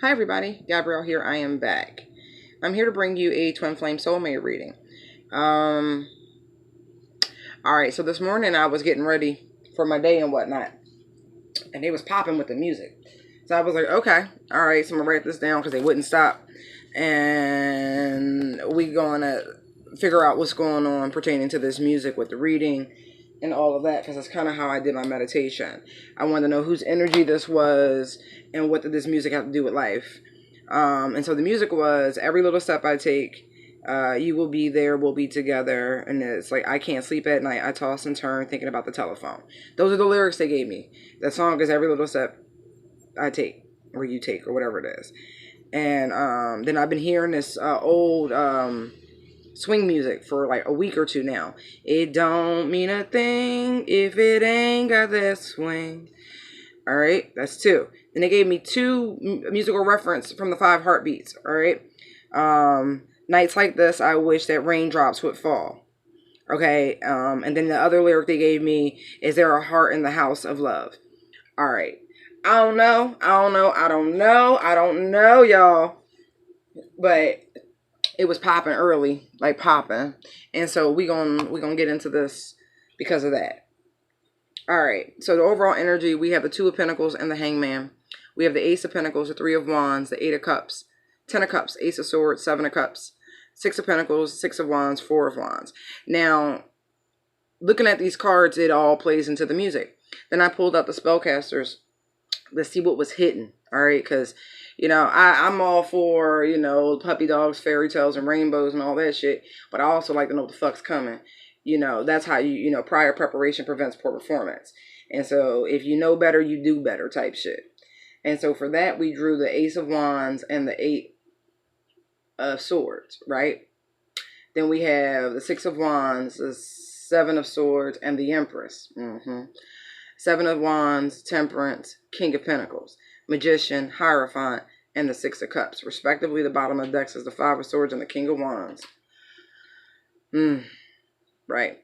Hi everybody, Gabrielle here. I am back. I'm here to bring you a twin flame soulmate reading. Um, all right. So this morning I was getting ready for my day and whatnot, and they was popping with the music. So I was like, okay, all right. So I'm gonna write this down because they wouldn't stop, and we gonna figure out what's going on pertaining to this music with the reading and all of that, because that's kind of how I did my meditation. I wanted to know whose energy this was and what did this music have to do with life. And so the music was every little step I take, you will be there, we'll be together. And it's like, I can't sleep at night. I toss and turn thinking about the telephone. Those are the lyrics they gave me. The song is every little step I take, or you take, or whatever it is. And then I've been hearing this old swing music for like a week or two now. It don't mean a thing if it ain't got that swing. All right, that's two. Then they gave me two musical reference from the Five Heartbeats. All right, nights like this, I wish that raindrops would fall. Okay, and then the other lyric they gave me is there a heart in the house of love. All right, I don't know, y'all, but it was popping early, like popping, and so we gonna get into this because of that. All right. So the overall energy, we have the Two of Pentacles and the Hangman. We have the Ace of Pentacles, the Three of Wands, the Eight of Cups, Ten of Cups, Ace of Swords, Seven of Cups, Six of Pentacles, Six of Wands, Four of Wands. Now, looking at these cards, it all plays into the music. Then I pulled out the spellcasters. Let's see what was hidden. All right, because I'm all for puppy dogs, fairy tales, and rainbows and all that shit. But I also like to know what the fuck's coming. That's how prior preparation prevents poor performance. And so if you know better, you do better type shit. And so for that, we drew the Ace of Wands and the Eight of Swords, right? Then we have the Six of Wands, the Seven of Swords, and the Empress. Seven of Wands, Temperance, King of Pentacles, Magician, Hierophant, and the Six of Cups. Respectively, the bottom of the decks is the Five of Swords and the King of Wands. Right.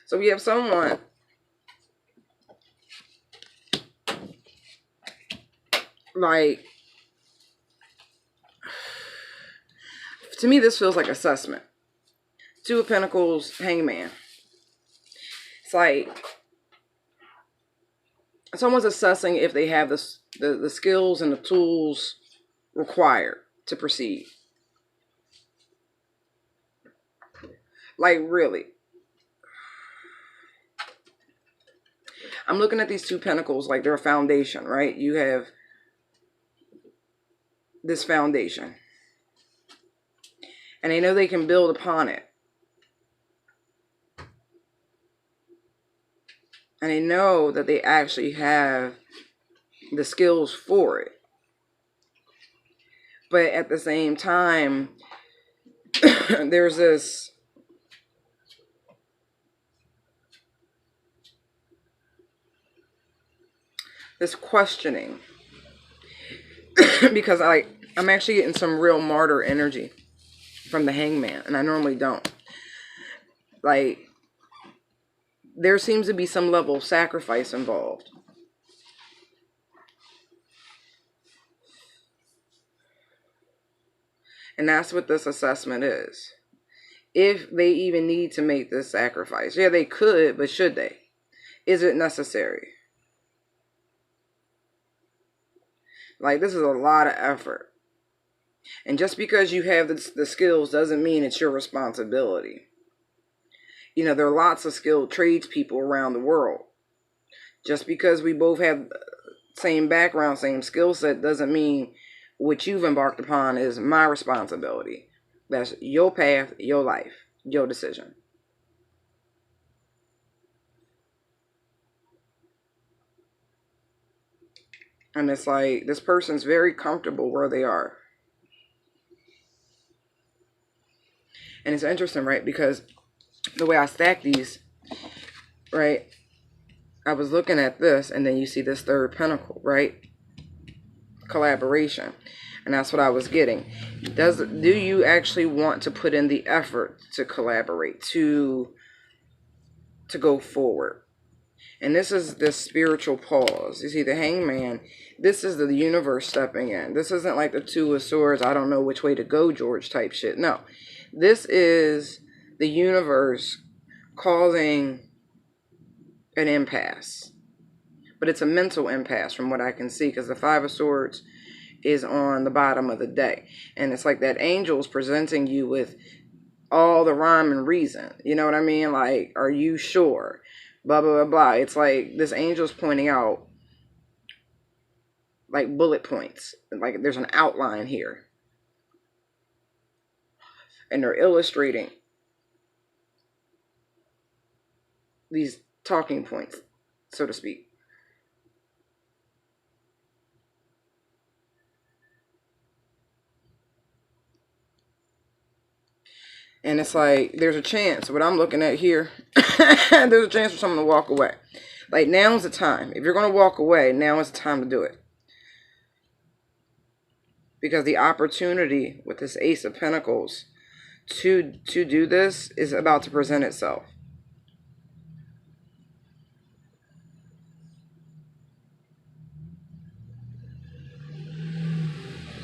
So we have someone like, to me, this feels like assessment. Two of Pentacles, Hangman. It's like someone's assessing if they have the skills and the tools required to proceed. Like, really. I'm looking at these two pentacles like they're a foundation, right? You have this foundation. And they know they can build upon it. And they know that they actually have the skills for it. But at the same time, there's this questioning. Because I'm actually getting some real martyr energy from the Hangman. And I normally don't. Like, there seems to be some level of sacrifice involved. And that's what this assessment is. If they even need to make this sacrifice. Yeah, they could, but should they? Is it necessary? Like, this is a lot of effort. And just because you have the skills doesn't mean it's your responsibility. There are lots of skilled tradespeople around the world. Just because we both have same background, same skill set, doesn't mean what you've embarked upon is my responsibility. That's your path, your life, your decision. And it's like, this person's very comfortable where they are. And it's interesting, right? Because the way I stack these, right? I was looking at this, and then you see this third pentacle, right? Collaboration. And that's what I was getting. Do you actually want to put in the effort to collaborate, to go forward? And this is this spiritual pause. You see, the Hangman, this is the universe stepping in. This isn't like the Two of Swords, I don't know which way to go, George type shit. No. This is the universe causing an impasse. But it's a mental impasse from what I can see, because the Five of Swords is on the bottom of the deck. And it's like that angel's presenting you with all the rhyme and reason. You know what I mean? Like, are you sure? Blah, blah, blah, blah. It's like this angel's pointing out like bullet points. Like there's an outline here. And they're illustrating these talking points, so to speak. And it's like, there's a chance, what I'm looking at here, there's a chance for someone to walk away. Like, now's the time. If you're going to walk away, now is the time to do it. Because the opportunity with this Ace of Pentacles to do this is about to present itself.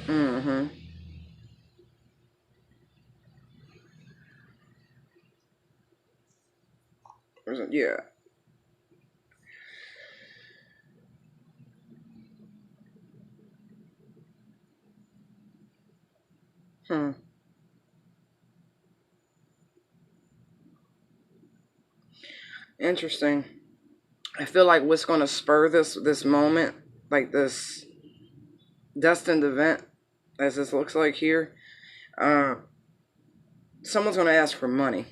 Mm-hmm. Yeah. Hmm. Interesting. I feel like what's going to spur this moment, like this destined event, as this looks like here, uh, someone's going to ask for money.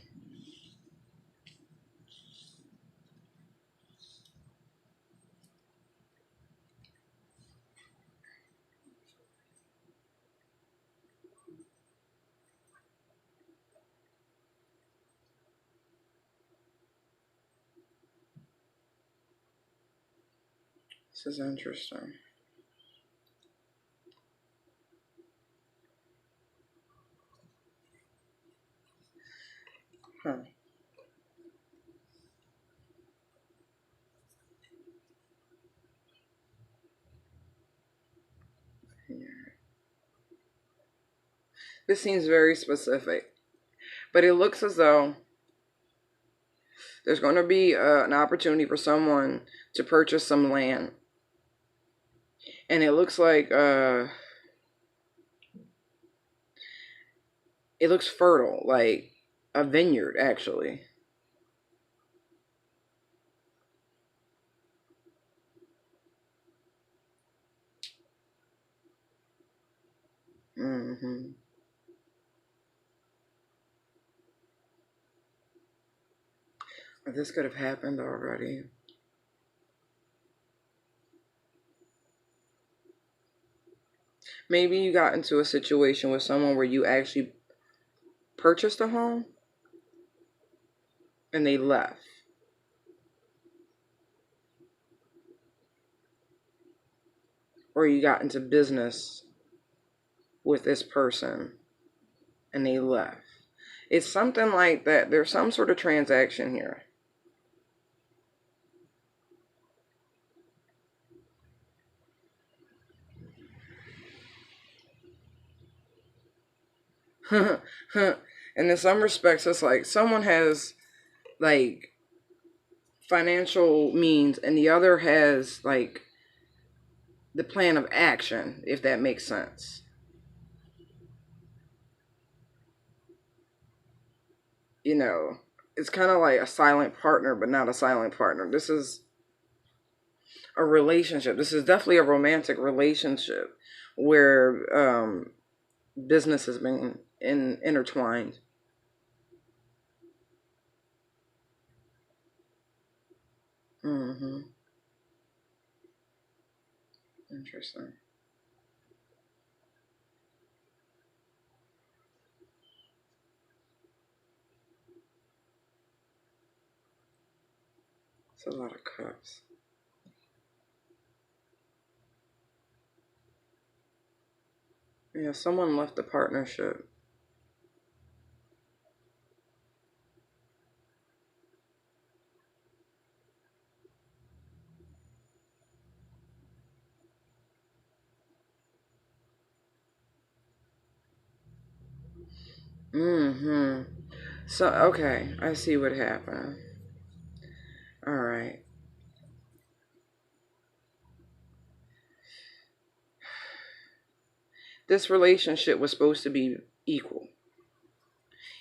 This is interesting. Huh. This seems very specific, but it looks as though there's going to be an opportunity for someone to purchase some land. And it looks like it looks fertile, like a vineyard, actually. Mm-hmm. This could have happened already. Maybe you got into a situation with someone where you actually purchased a home and they left. Or you got into business with this person and they left. It's something like that. There's some sort of transaction here. And in some respects, it's like someone has like financial means and the other has like the plan of action, if that makes sense. You know, it's kind of like a silent partner, but not a silent partner. This is a relationship. This is definitely a romantic relationship where business has been intertwined. Mm-hmm. Interesting. It's a lot of cups. Yeah, someone left the partnership. Mm-hmm. So, okay, I see what happened. All right. This relationship was supposed to be equal.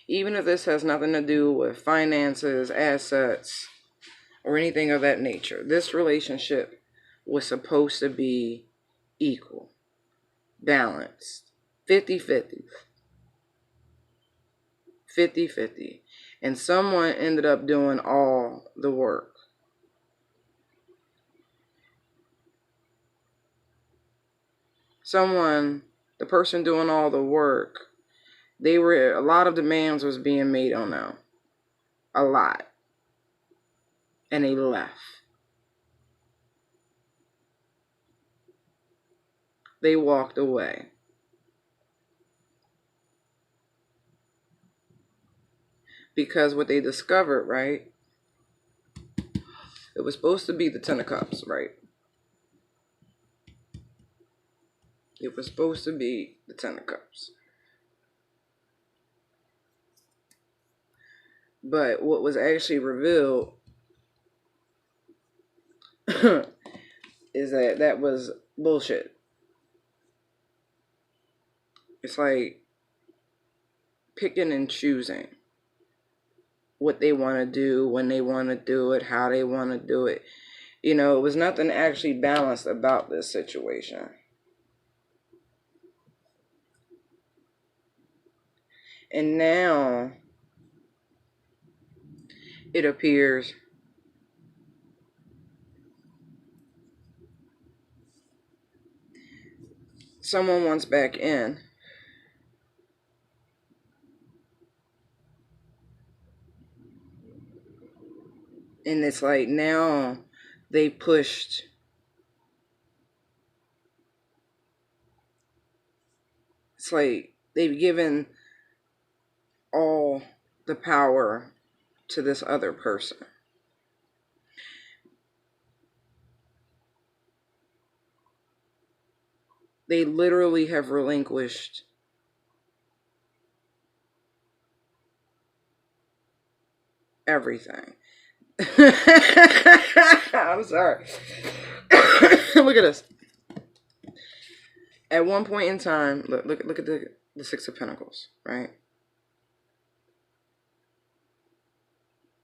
Even if this has nothing to do with finances, assets, or anything of that nature, this relationship was supposed to be equal, balanced, 50-50, 50-50. And someone ended up doing all the work. Someone, the person doing all the work, a lot of demands was being made on them. A lot. And they left. They walked away. Because what they discovered, right? It was supposed to be the Ten of Cups, right? It was supposed to be the Ten of Cups. But what was actually revealed is that was bullshit. It's like picking and choosing what they want to do, when they want to do it, how they want to do it. You know, it was nothing actually balanced about this situation. And now it appears someone wants back in. And it's like now they pushed it's like they've given all the power to this other person. They literally have relinquished everything. I'm sorry. Look at this. At one point in time, look at the Six of Pentacles, right?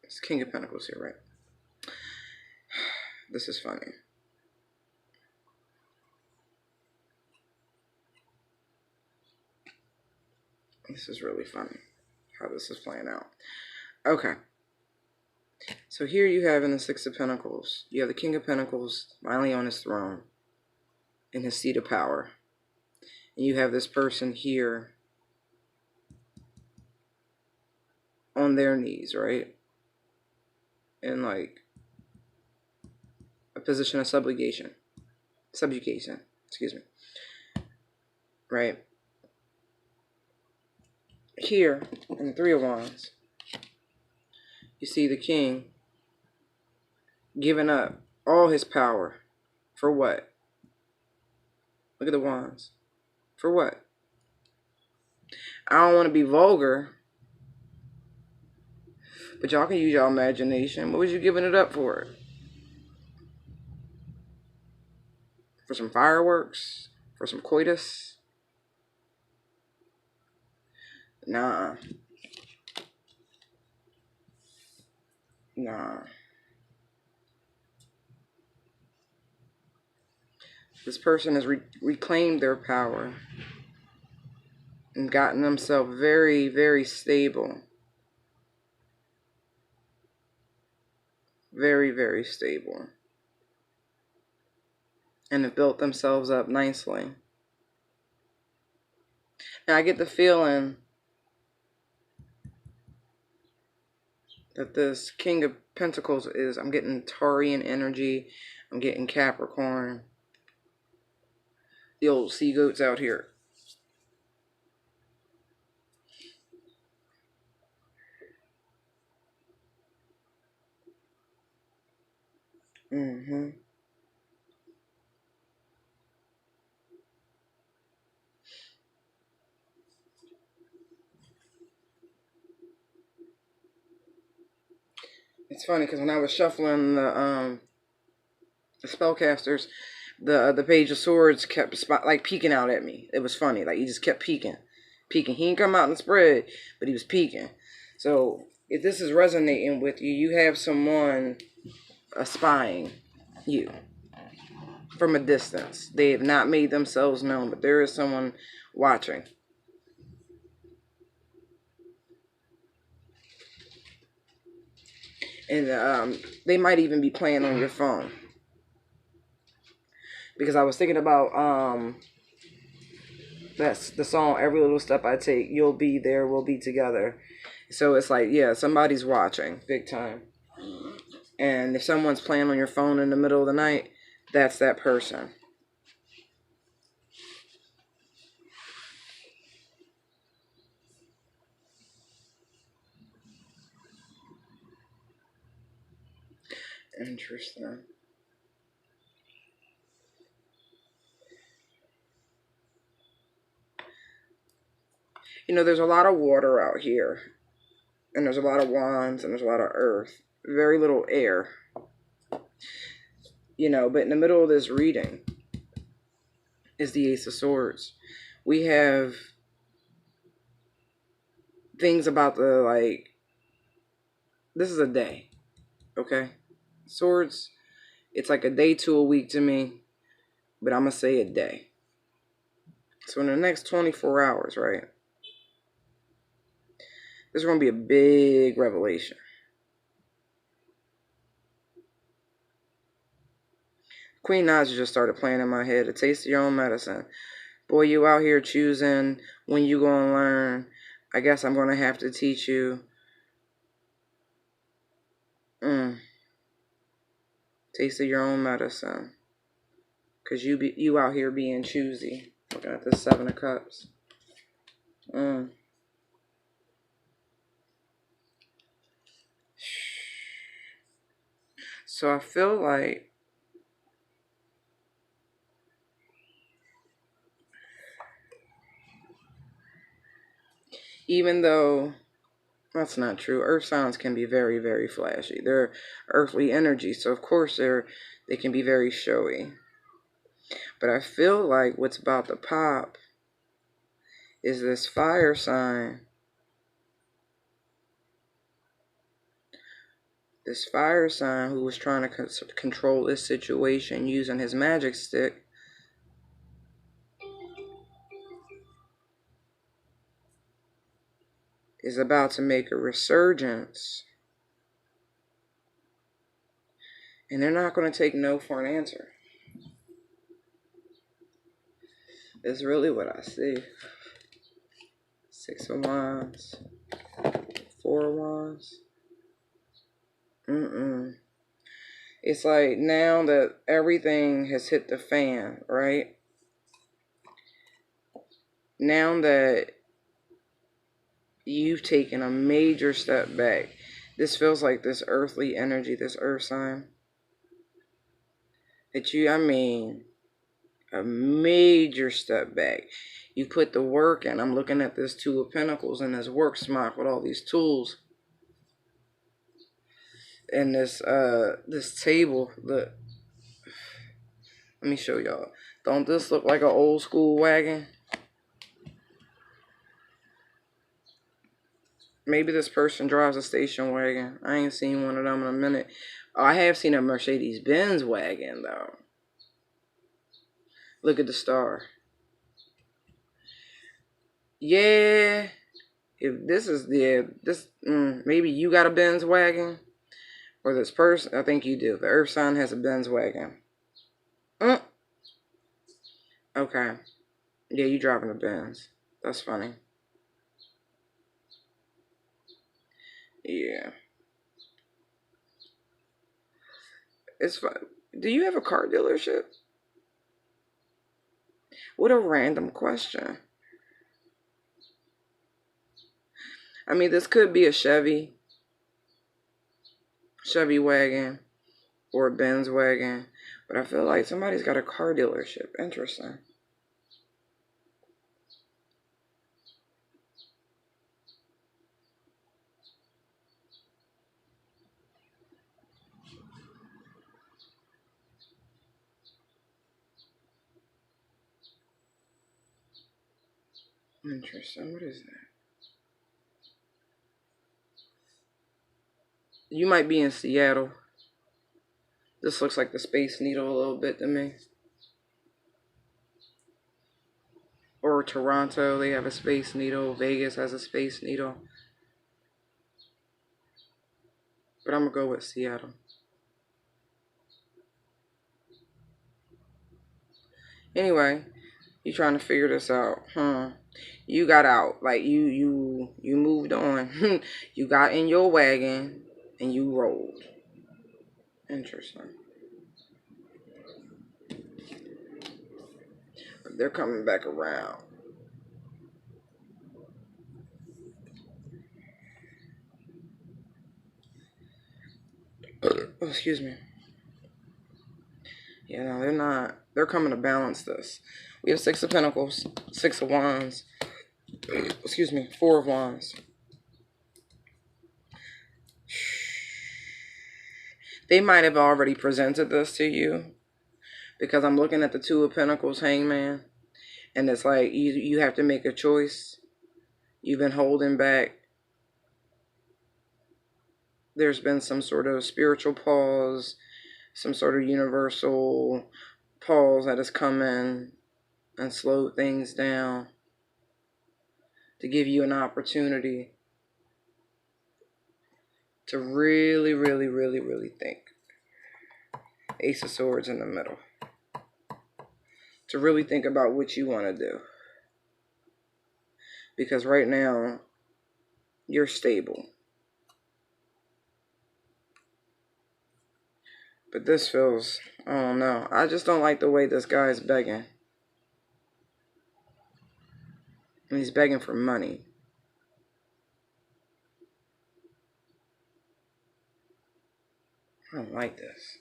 It's King of Pentacles here, right? This is funny. This is really funny how this is playing out. Okay. So here you have in the Six of Pentacles, you have the King of Pentacles finally on his throne in his seat of power. And you have this person here on their knees, right? In like a position of subjugation, excuse me, right? Here, in the Three of Wands, you see the king giving up all his power. For what? Look at the wands. For what? I don't want to be vulgar, but y'all can use your imagination. What was you giving it up for? For some fireworks? For some coitus? Nah. Nah. This person has reclaimed their power and gotten themselves very, very stable. Very, very stable. And have built themselves up nicely. Now I get the feeling that this King of Pentacles is, I'm getting Taurian energy, I'm getting Capricorn. The old sea goats out here. Mm-hmm. It's funny because when I was shuffling the spellcasters, the Page of Swords kept like peeking out at me. It was funny. Like he just kept peeking. He didn't come out in the spread, but he was peeking. So if this is resonating with you, you have someone spying you from a distance. They have not made themselves known, but there is someone watching. And they might even be playing on your phone. Because I was thinking about that's the song Every Little Step I Take, You'll Be There, We'll Be Together. So it's like, yeah, somebody's watching big time. And if someone's playing on your phone in the middle of the night, that's that person. Interesting. You know, there's a lot of water out here. And there's a lot of wands and there's a lot of earth. Very little air. You know, but in the middle of this reading is the Ace of Swords. We have things about the, like, this is a day. Okay? Swords, it's like a day to a week to me. But I'm going to say a day. So in the next 24 hours, right? There's going to be a big revelation. Queen Naja just started playing in my head. A taste of your own medicine. Boy, you out here choosing when you gonna learn. I guess I'm gonna have to teach you. Taste of your own medicine. Cause you out here being choosy. Looking at the 7 of Cups. So I feel like even though that's not true, earth signs can be very, very flashy. They're earthly energy, so of course they can be very showy. But I feel like what's about to pop is this fire sign. This fire sign who was trying to control this situation using his magic stick is about to make a resurgence. And they're not going to take no for an answer. It's really what I see. 6 of Wands. 4 of Wands. It's like now that everything has hit the fan, right? Now that you've taken a major step back, this feels like this earthly energy, this earth sign. That you, I mean, a major step back. You put the work in. I'm looking at this 2 of Pentacles and this work smock with all these tools. And this table, look. Let me show y'all. Don't this look like an old school wagon? Maybe this person drives a station wagon. I ain't seen one of them in a minute. Oh, I have seen a Mercedes-Benz wagon, though. Look at the star. Yeah. If this is maybe you got a Benz wagon. Or this person, I think you do. The earth sign has a Benz wagon. Okay. Yeah, you driving a Benz. That's funny. Yeah. It's fun. Do you have a car dealership? What a random question. I mean, this could be a Chevy wagon or a Benz wagon, but I feel like somebody's got a car dealership. Interesting. Interesting. What is that? You might be in Seattle. This looks like the Space Needle a little bit to me. Or Toronto, they have a Space Needle. Vegas has a Space Needle. But I'm going to go with Seattle. Anyway, you trying to figure this out. You got out. Like, you moved on. You got in your wagon and you rolled. Interesting. They're coming back around. Oh, excuse me. Yeah, no, they're not. They're coming to balance this. We have 6 of Pentacles, 6 of Wands. Excuse me, 4 of Wands. They might have already presented this to you, because I'm looking at the 2 of Pentacles, Hangman, and it's like you have to make a choice. You've been holding back. There's been some sort of spiritual pause, some sort of universal pause that has come in and slowed things down to give you an opportunity to really, really, really, really think. Ace of Swords in the middle. To really think about what you want to do. Because right now, you're stable. But this feels, I don't know. I just don't like the way this guy's begging. And he's begging for money. I don't like this.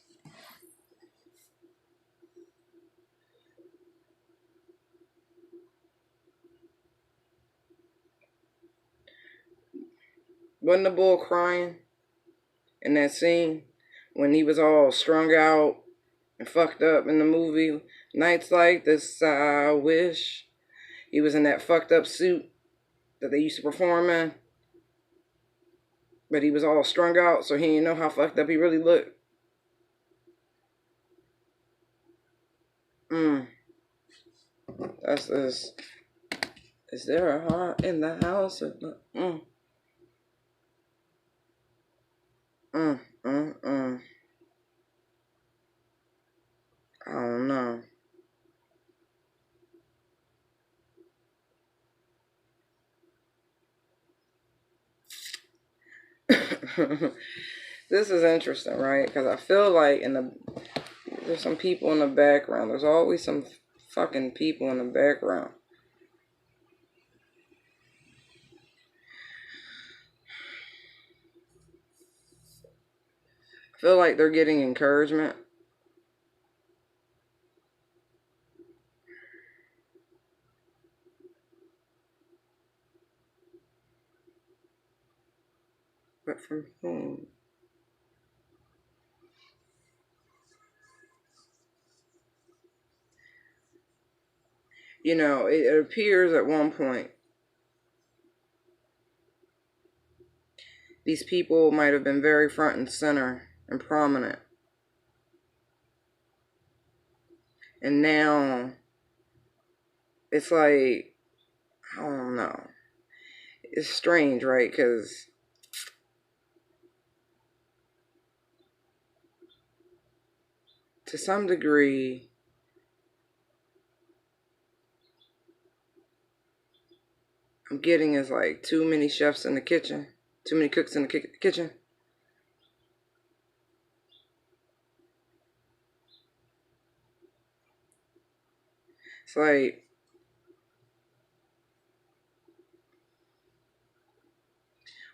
Wasn't the bull crying in that scene when he was all strung out and fucked up in the movie Nights Like This? I wish he was in that fucked up suit that they used to perform in, but he was all strung out, so he didn't know how fucked up he really looked. That's this. Is there a heart in the house? I don't know. This is interesting, right? Because I feel like there's some people in the background. There's always some fucking people in the background. I feel like they're getting encouragement. But from whom? You know, it appears at one point these people might have been very front and center and prominent. And now it's like, I don't know. It's strange, right? Because to some degree, I'm getting is like too many chefs in the kitchen, too many cooks in the kitchen. It's like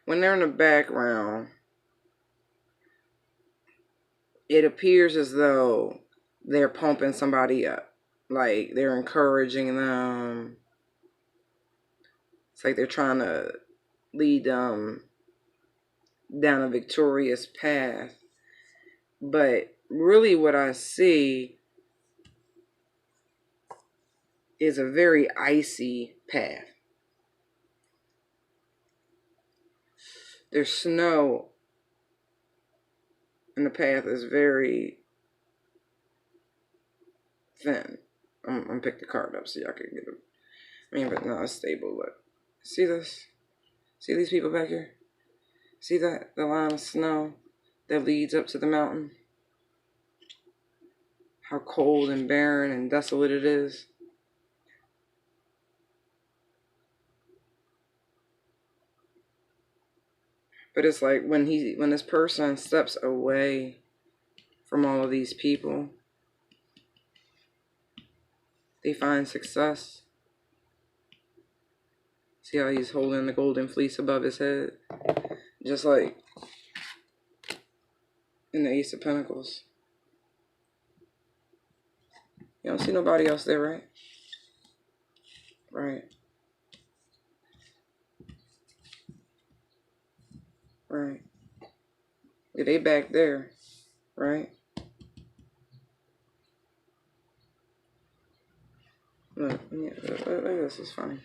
when they're in the background, it appears as though they're pumping somebody up. Like they're encouraging them. It's like they're trying to lead them down a victorious path. But really what I see is a very icy path. There's snow, and the path is very thin. I'm gonna pick the card up so y'all can get it. I mean, but no, it's stable. Look, see this? See these people back here? See that? The line of snow that leads up to the mountain? How cold and barren and desolate it is. But it's like when this person steps away from all of these people, they find success. See how he's holding the golden fleece above his head? Just like in the Ace of Pentacles. You don't see nobody else there, right? Right. Right. Yeah, they back there, right? Look, yeah, look, this is funny.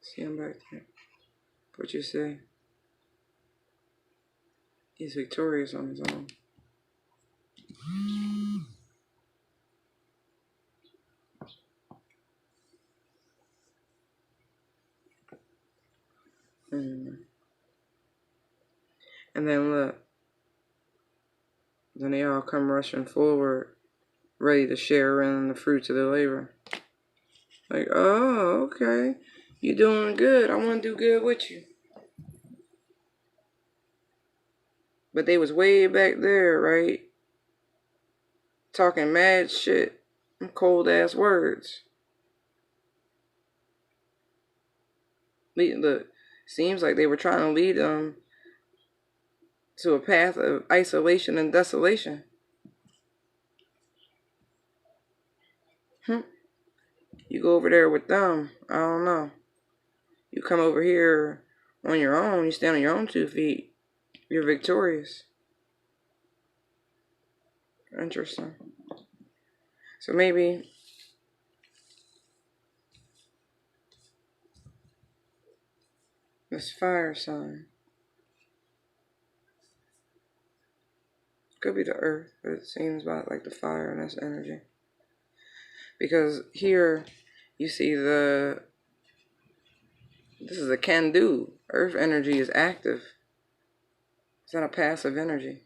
See him back there. What you say? He's victorious on his own. And then look. Then they all come rushing forward, ready to share in the fruits of their labor. Like, oh, okay. You're doing good. I want to do good with you. But they was way back there, right? Talking mad shit. Cold ass words. Look, seems like they were trying to lead them to a path of isolation and desolation. You go over there with them, I don't know. You come over here on your own, you stand on your own 2 feet. You're victorious. Interesting. So maybe this fire sign could be the earth, but it seems about like the fire and this energy. Because here you see this is a can do. Earth energy is active. It's not a passive energy.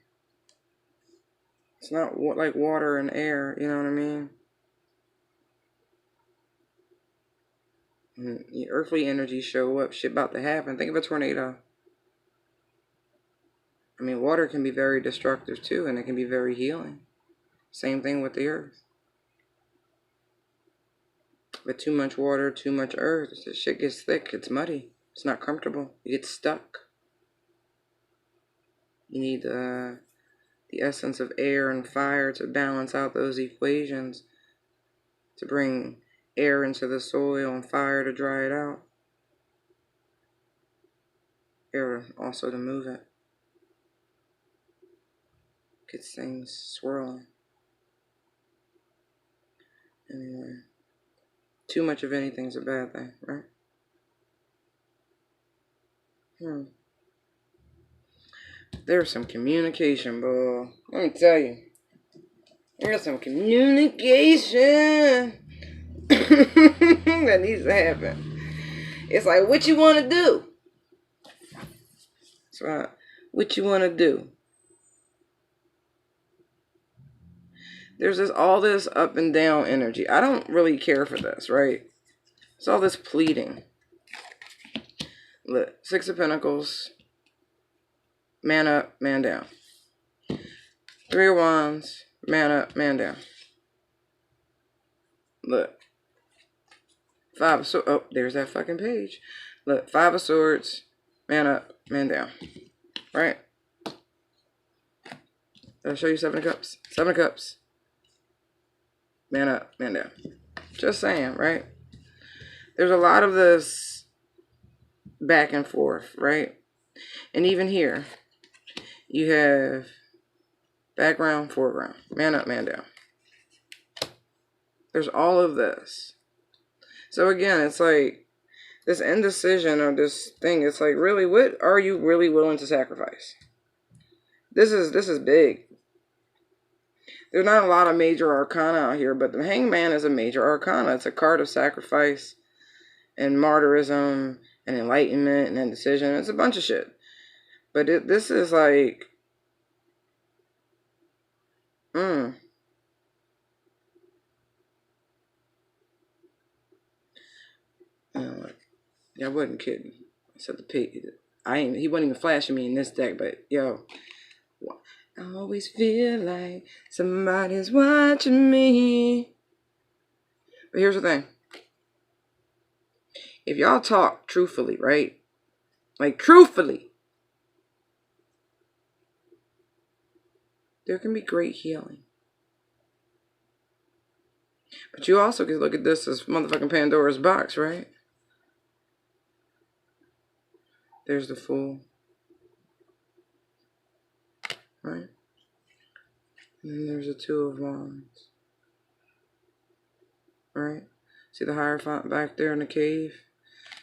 It's not like water and air, you know what I mean? And the earthly energy show up, shit about to happen. Think of a tornado. I mean, water can be very destructive too, and it can be very healing. Same thing with the earth. But too much water, too much earth, the shit gets thick, it's muddy. It's not comfortable. You get stuck. You need the essence of air and fire to balance out those equations, to bring air into the soil and fire to dry it out. Air also to move it. Gets things swirling. Anyway, too much of anything's a bad thing, right? There's some communication, bro. Let me tell you. There's some communication that needs to happen. It's like, what you want to do? That's right. What you want to do? There's all this up and down energy. I don't really care for this, right? It's all this pleading. Look, 6 of Pentacles. Man up, man down. 3 of Wands. Man up, man down. Look. 5 of Swords. Oh, there's that fucking page. Look, 5 of Swords. Man up, man down. Right? Did I show you 7 of Cups? 7 of Cups. Man up, man down. Just saying, right? There's a lot of this back and forth, right? And even here, you have Background, foreground. Man up, man down. There's all of this. So again, it's like this indecision or this thing. It's like, really, what are you really willing to sacrifice? This is big. There's not a lot of major arcana out here, but the Hangman is a major arcana. It's a card of sacrifice and martyrism and enlightenment and indecision. It's a bunch of shit. But this is like, you know what? I wasn't kidding. I said the pig. He wasn't even flashing me in this deck, but yo, I always feel like somebody's watching me. But here's the thing. If y'all talk truthfully, right? Like truthfully, there can be great healing. But you also can look at this as motherfucking Pandora's box, right? There's the Fool. Right? And then there's the Two of Wands. Right? See the Hierophant back there in the cave?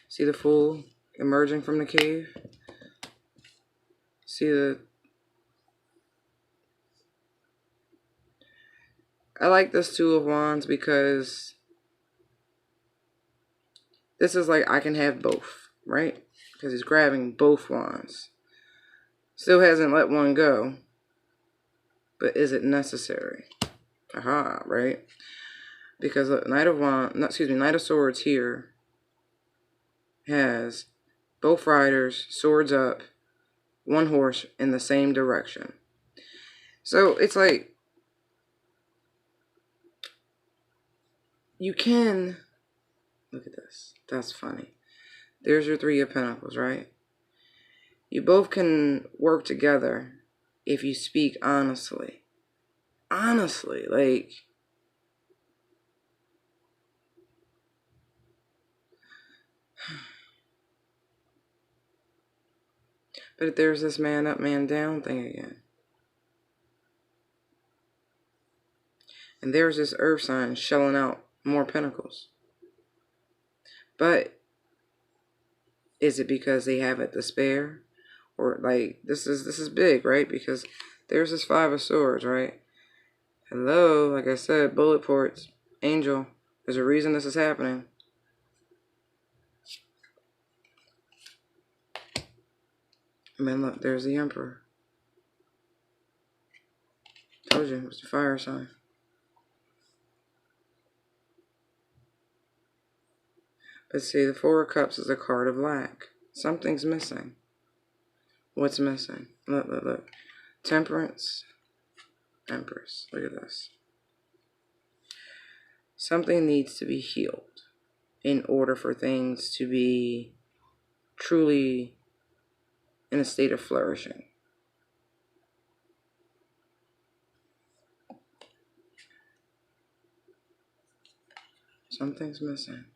See the Fool emerging from the cave? See the... I like this Two of Wands because this is like I can have both, right? Because he's grabbing both wands. Still hasn't let one go. But is it necessary? Aha, right? Because Knight of Swords here has both riders, swords up, one horse in the same direction. So it's like you can look at this. That's funny. There's your Three of Pentacles, right? You both can work together if you speak honestly. Honestly, like... But there's this man up, man down thing again. And there's this earth sign shelling out more pentacles. But is it because they have it to spare? Or like this is big, right? Because there's this Five of Swords, right? Hello, like I said, bullet ports, angel. There's a reason this is happening. Man, look, there's the Emperor. Told you, it was the fire sign. Let's see, the Four of Cups is a card of lack. Something's missing. What's missing? Look, look, look. Temperance, Empress. Look at this. Something needs to be healed in order for things to be truly in a state of flourishing. Something's missing.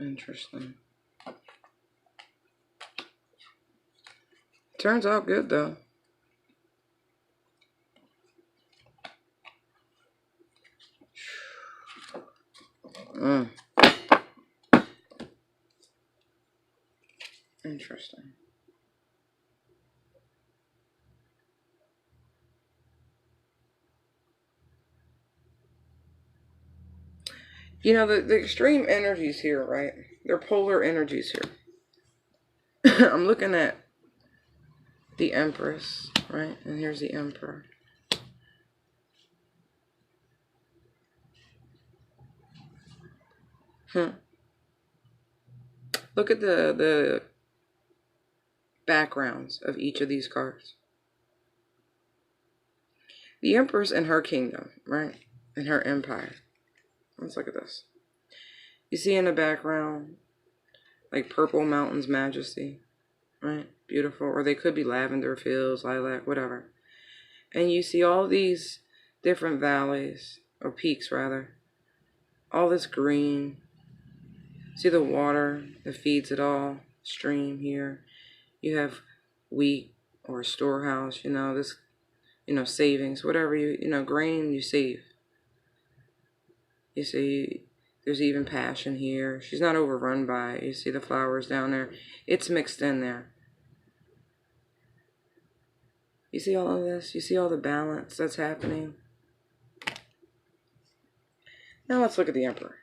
Interesting. Turns out good though. Interesting. You know, the extreme energies here, right? They're polar energies here. I'm looking at the Empress, right? And here's the Emperor. Look at the backgrounds of each of these cards. The Empress in her kingdom, right? In her empire. Let's look at this. You see in the background, like purple mountains majesty, right? Beautiful. Or they could be lavender fields, lilac, whatever. And you see all these different valleys, or peaks rather. All this green. See the water that feeds it all? Stream here. You have wheat or a storehouse, this, savings, whatever grain you save. You see, there's even passion here. She's not overrun by it. You see the flowers down there. It's mixed in there. You see all of this? You see all the balance that's happening? Now let's look at the Emperor.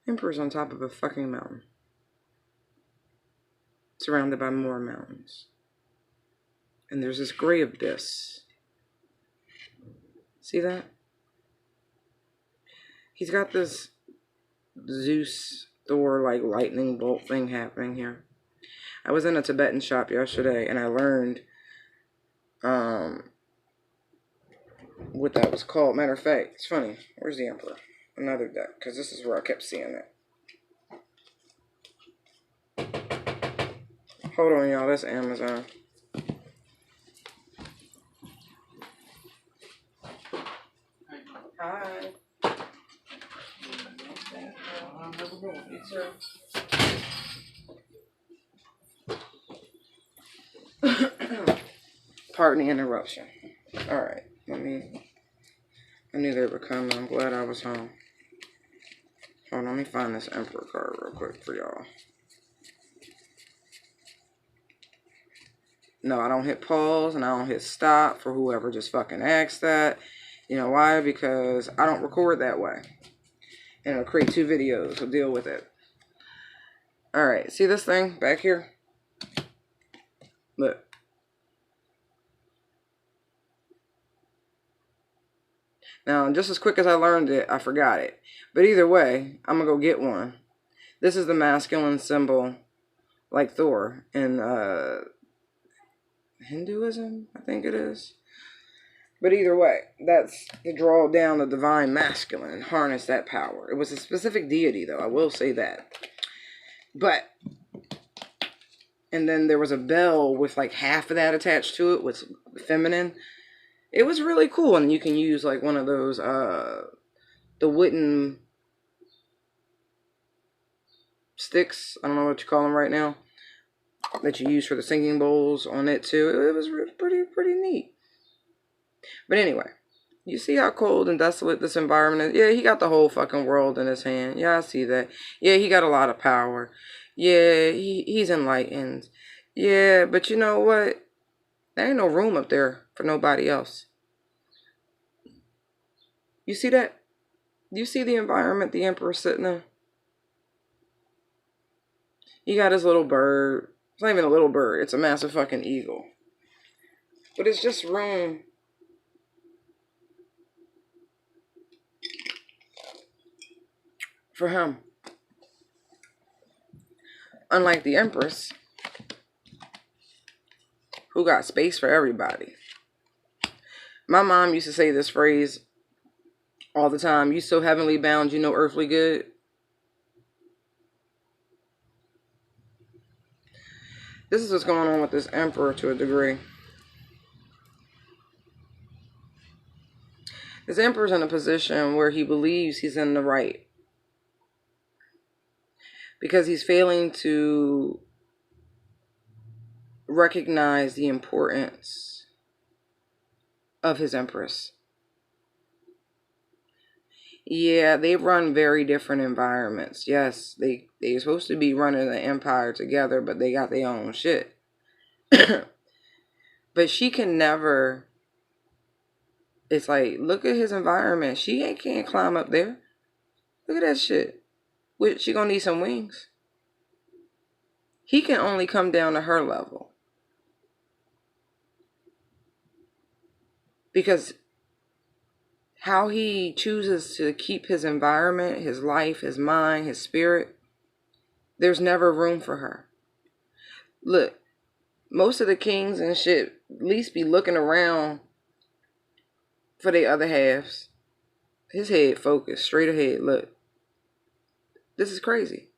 Emperor's on top of a fucking mountain. Surrounded by more mountains. And there's this gray abyss. See that? He's got this Zeus, Thor, like lightning bolt thing happening here. I was in a Tibetan shop yesterday and I learned what that was called. Matter of fact, it's funny. Where's the Emperor? Another deck, because this is where I kept seeing it. Hold on, y'all. That's Amazon. Hi. Pardon the interruption. Alright, I knew they were coming. I'm glad I was home. Hold on, let me find this Emperor card real quick for y'all. No, I don't hit pause and I don't hit stop for whoever just fucking asked that. You know why? Because I don't record that way. And it'll create 2 videos, so deal with it. Alright, see this thing back here? Look. Now, just as quick as I learned it, I forgot it. But either way, I'm going to go get one. This is the masculine symbol, like Thor, in Hinduism, I think it is. But either way, that's to draw down the divine masculine and harness that power. It was a specific deity, though, I will say that. But, and then there was a bell with like half of that attached to it, with feminine. It was really cool, and you can use like one of those, the wooden sticks, I don't know what you call them right now, that you use for the singing bowls on it too. It was pretty neat. But anyway, you see how cold and desolate this environment is? Yeah, he got the whole fucking world in his hand. Yeah, I see that. Yeah, he got a lot of power. Yeah, he's enlightened. Yeah, but you know what? There ain't no room up there for nobody else. You see that? You see the environment the Emperor's sitting in? He got his little bird. It's not even a little bird. It's a massive fucking eagle. But it's just room for him. Unlike the Empress, who got space for everybody. My mom used to say this phrase all the time. You so heavenly bound, you know earthly good. This is what's going on with this Emperor to a degree. This Emperor's in a position where he believes he's in the right. Because he's failing to recognize the importance of his Empress. Yeah, they run very different environments. Yes, they're supposed to be running the empire together, but they got their own shit. But she can never... It's like, look at his environment. She can't climb up there. Look at that shit. She gonna need some wings. He can only come down to her level. Because how he chooses to keep his environment, his life, his mind, his spirit, there's never room for her. Look, most of the kings and shit at least be looking around for their other halves. His head focused straight ahead. Look. This is crazy.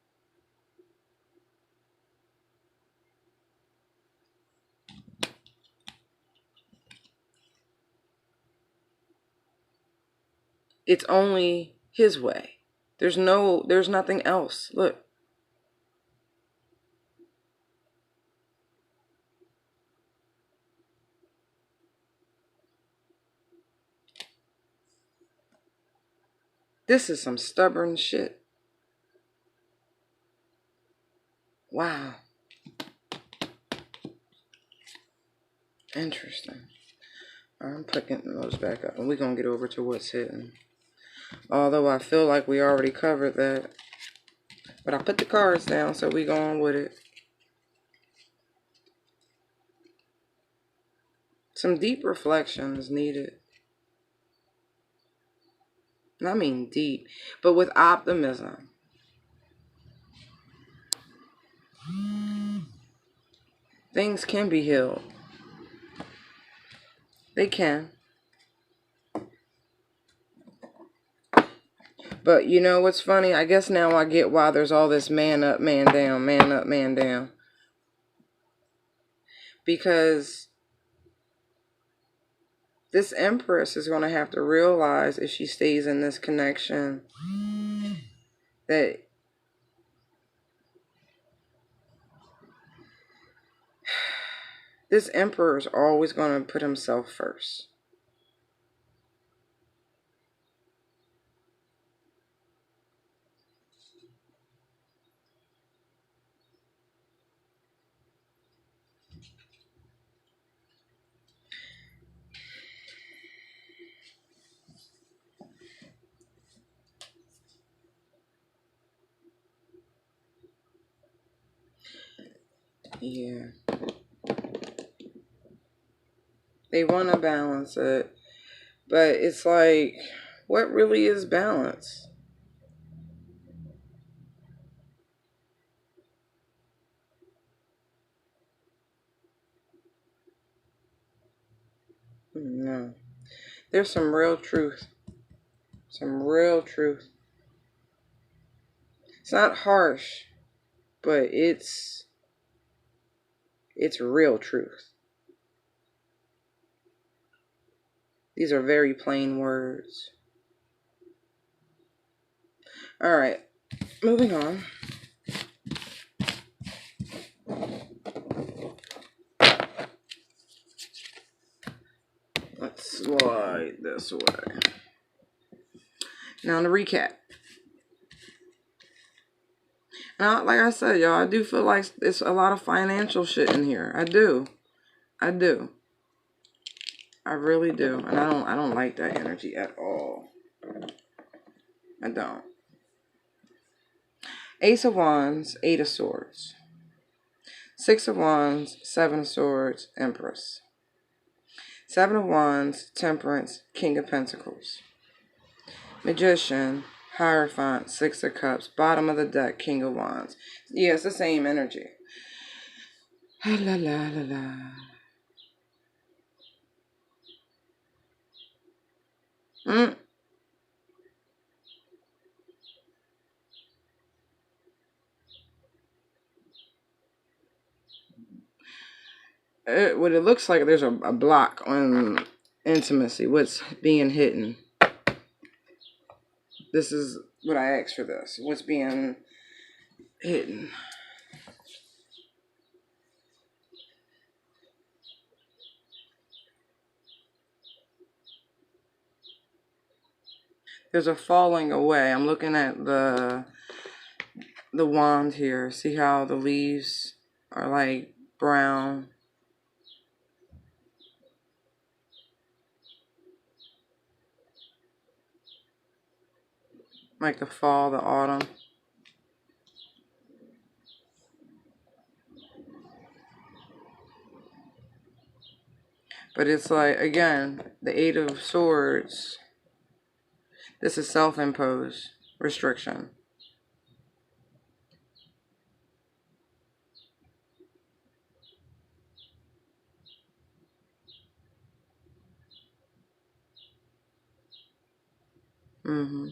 It's only his way. There's nothing else. Look. This is some stubborn shit. Wow. Interesting. I'm picking those back up, and we're going to get over to what's hidden. Although I feel like we already covered that. But I put the cards down, so we going with it. Some deep reflection is needed. And I mean deep, but with optimism. Things can be healed. They can. But you know what's funny? I guess now I get why there's all this man up, man down, man up, man down. Because this Empress is going to have to realize, if she stays in this connection, that this Emperor is always going to put himself first. Yeah. They want to balance it. But it's like, what really is balance? No. There's some real truth. Some real truth. It's not harsh, but it's real truth. These are very plain words. All right, moving on. Let's slide this way. Now to recap. Now, like I said, y'all, I do feel like it's a lot of financial shit in here. I do. I really do. And I don't like that energy at all. I don't. Ace of Wands, Eight of Swords. Six of Wands, Seven of Swords, Empress. Seven of Wands, Temperance, King of Pentacles. Magician, Hierophant, Six of Cups. Bottom of the deck, King of Wands. Yeah, it's the same energy. La la la la. What it looks like, there's a block on intimacy. What's being hidden? This is what I asked for this. What's being hidden? There's a falling away. I'm looking at the wand here. See how the leaves are like brown? Like the fall, the autumn. But it's like, again, the Eight of Swords. This is self-imposed restriction. Mm-hmm.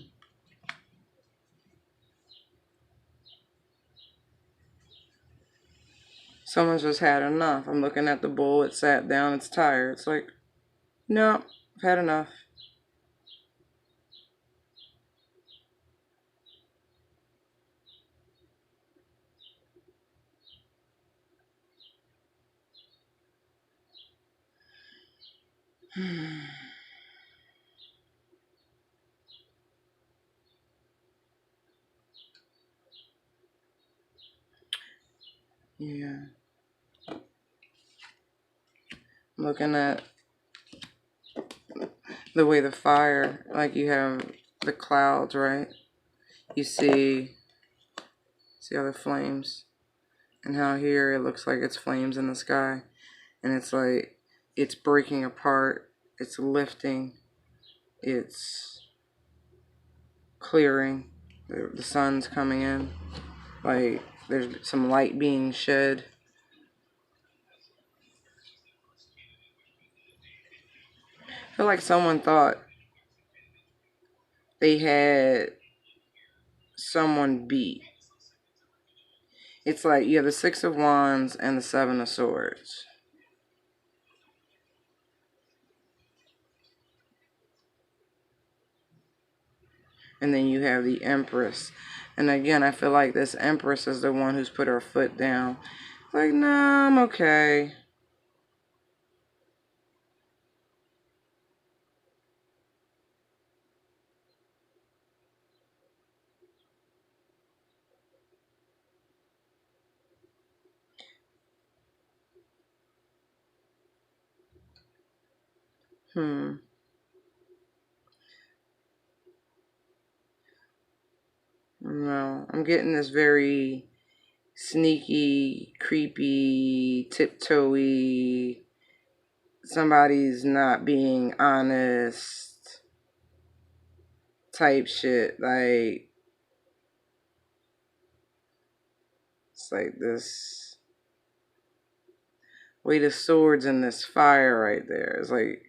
Someone's just had enough. I'm looking at the bull. It sat down. It's tired. It's like, no, I've had enough. Yeah. I'm looking at the way the fire, like you have the clouds, right? You see all the flames, and how here it looks like it's flames in the sky, and it's like it's breaking apart, it's lifting, it's clearing, the sun's coming in, like there's some light being shed. I feel like someone thought they had someone beat. It's like you have the Six of Wands and the Seven of Swords. And then you have the Empress. And again, I feel like this Empress is the one who's put her foot down. Like, no, I'm okay. No, I'm getting this very sneaky, creepy, tiptoey, somebody's not being honest type shit. Like, it's like this weight of swords in this fire right there. It's like,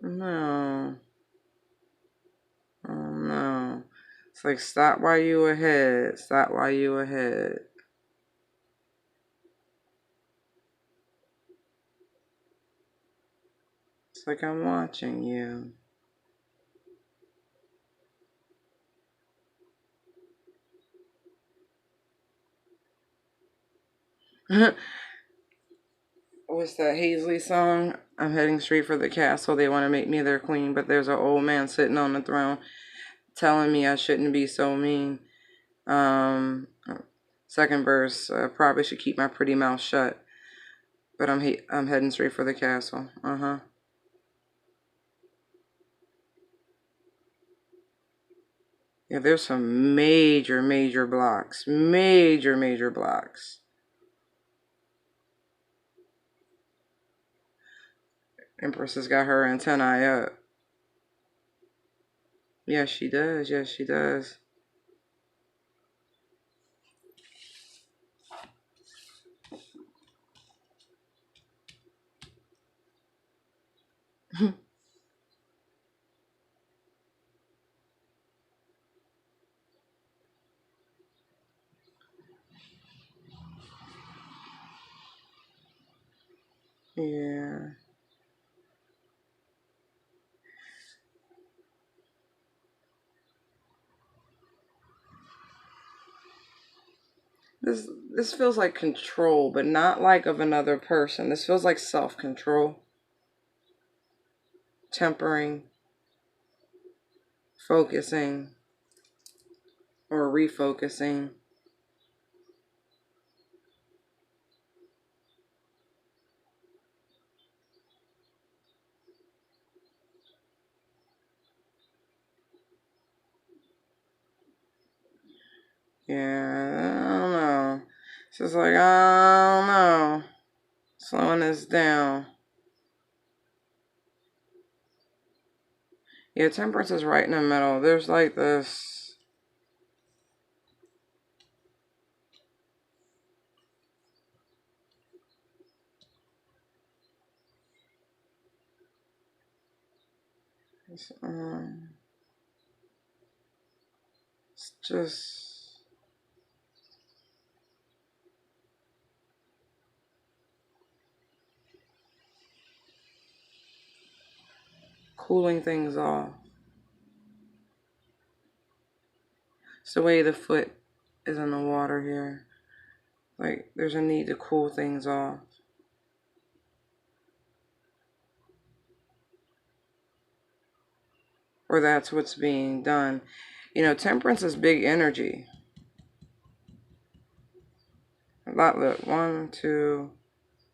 no. Oh no. It's like, stop while you ahead. Stop while you ahead. It's like I'm watching you. What's that Hazley song? I'm heading straight for the castle. They want to make me their queen, but there's an old man sitting on the throne telling me I shouldn't be so mean. Um, Second verse, probably should keep my pretty mouth shut, but I'm heading straight for the castle. Yeah, there's some major blocks. Major blocks. Empress has got her antennae up. Yes, she does. Yes, she does. Yeah. This feels like control, but not like of another person. This feels like self-control, tempering, focusing, or refocusing. Yeah, I don't know. It's just like, I don't know. Slowing this down. Yeah, temperance is right in the middle. There's like this. It's, it's just. cooling things off. It's the way the foot is in the water here. Like, there's a need to cool things off. Or that's what's being done. You know, temperance is big energy. A lot, look, 1, 2,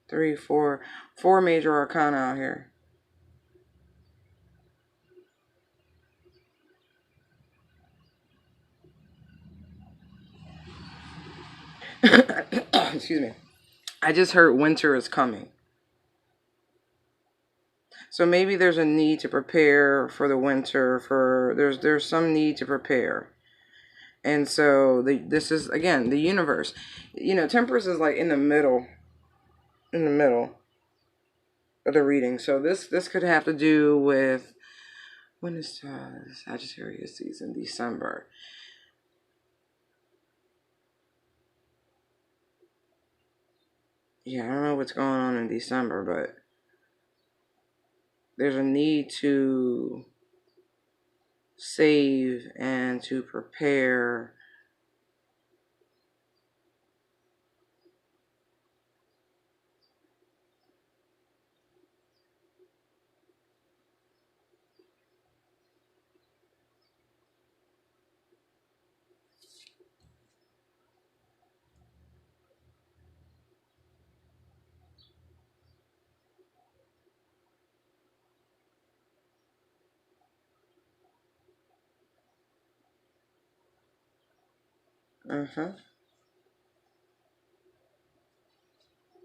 3, 4. 4 major arcana out here. Excuse me. I just heard winter is coming. So maybe there's a need to prepare for the winter. There's some need to prepare. And so this is, again, the universe. You know, temperance is like in the middle of the reading. So this could have to do with, when is Sagittarius season? December. Yeah, I don't know what's going on in December, but there's a need to save and to prepare.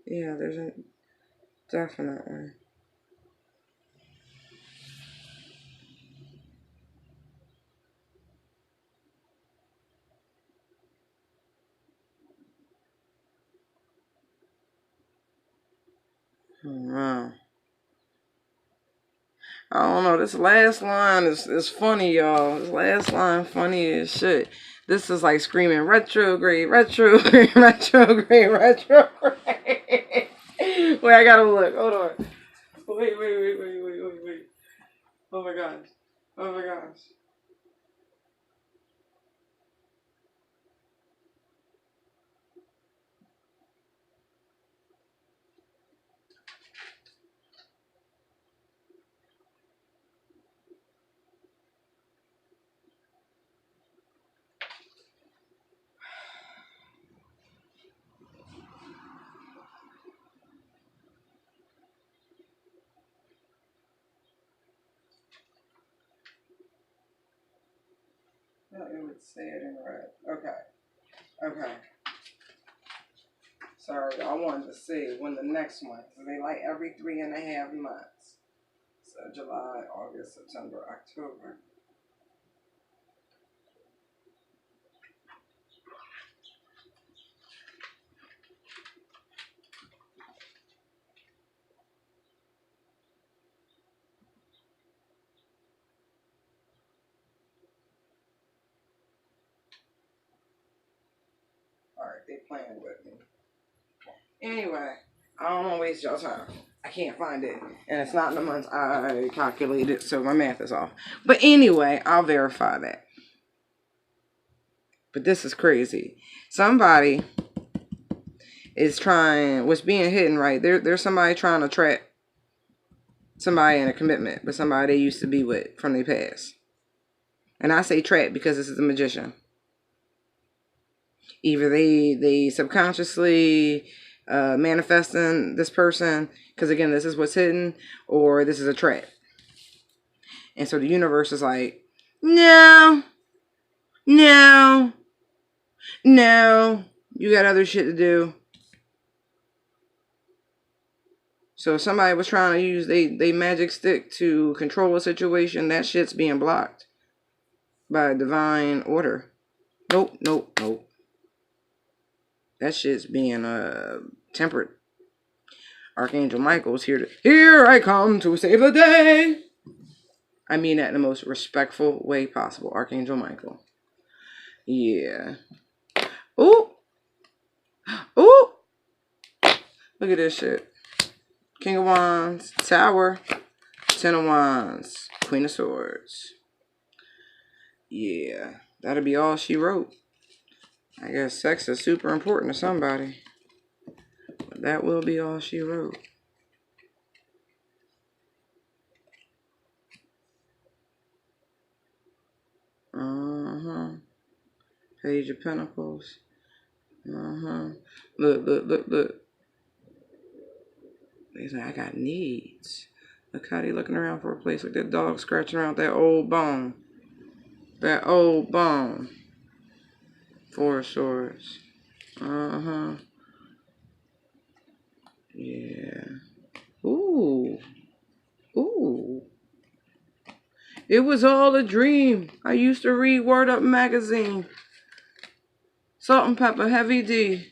Yeah, there's a definitely. Wow. I don't know. This last line is funny, y'all. This last line funny as shit. This is like screaming retrograde, retrograde, retrograde, retrograde. Wait, I gotta look. Hold on. Wait. Oh my gosh. Oh my gosh. No, it would say it in red. Okay. Sorry, I wanted to see when the next one. So they like every 3.5 months. So July, August, September, October. Alright, they playing with me. Anyway, I don't want to waste y'all time. I can't find it. And it's not in the months I calculated, so my math is off. But anyway, I'll verify that. But this is crazy. Somebody is trying, what's being hidden, right? There's somebody trying to trap somebody in a commitment with somebody they used to be with from their past. And I say trap because this is a magician. Either they subconsciously manifesting this person, because again, this is what's hidden, or this is a trap. And so the universe is like, no, you got other shit to do. So if somebody was trying to use they magic stick to control a situation, that shit's being blocked by divine order. Nope. That shit's being tempered. Archangel Michael's here I come to save the day. I mean that in the most respectful way possible. Archangel Michael. Yeah. Ooh. Look at this shit. King of Wands. Tower. Ten of Wands. Queen of Swords. Yeah. That'll be all she wrote. I guess sex is super important to somebody. But that will be all she wrote. Page of Pentacles. Look. He's like, I got needs. Look how they looking around for a place. Like that dog scratching around that old bone. That old bone. Four of Swords. Yeah. Ooh. It was all a dream. I used to read Word Up magazine. Salt and Pepper, Heavy D.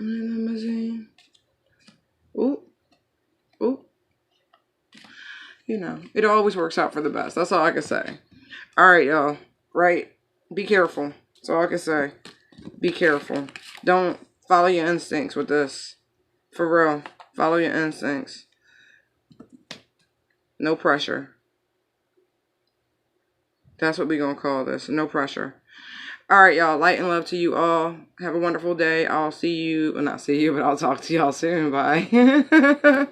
Limousine. Ooh. You know, it always works out for the best. That's all I can say. All right, y'all. Right? Be careful. That's all I can say. Be careful. Don't follow your instincts with this. For real. Follow your instincts. No pressure. That's what we're going to call this. No pressure. All right, y'all. Light and love to you all. Have a wonderful day. I'll see you. Well, not see you, but I'll talk to y'all soon. Bye.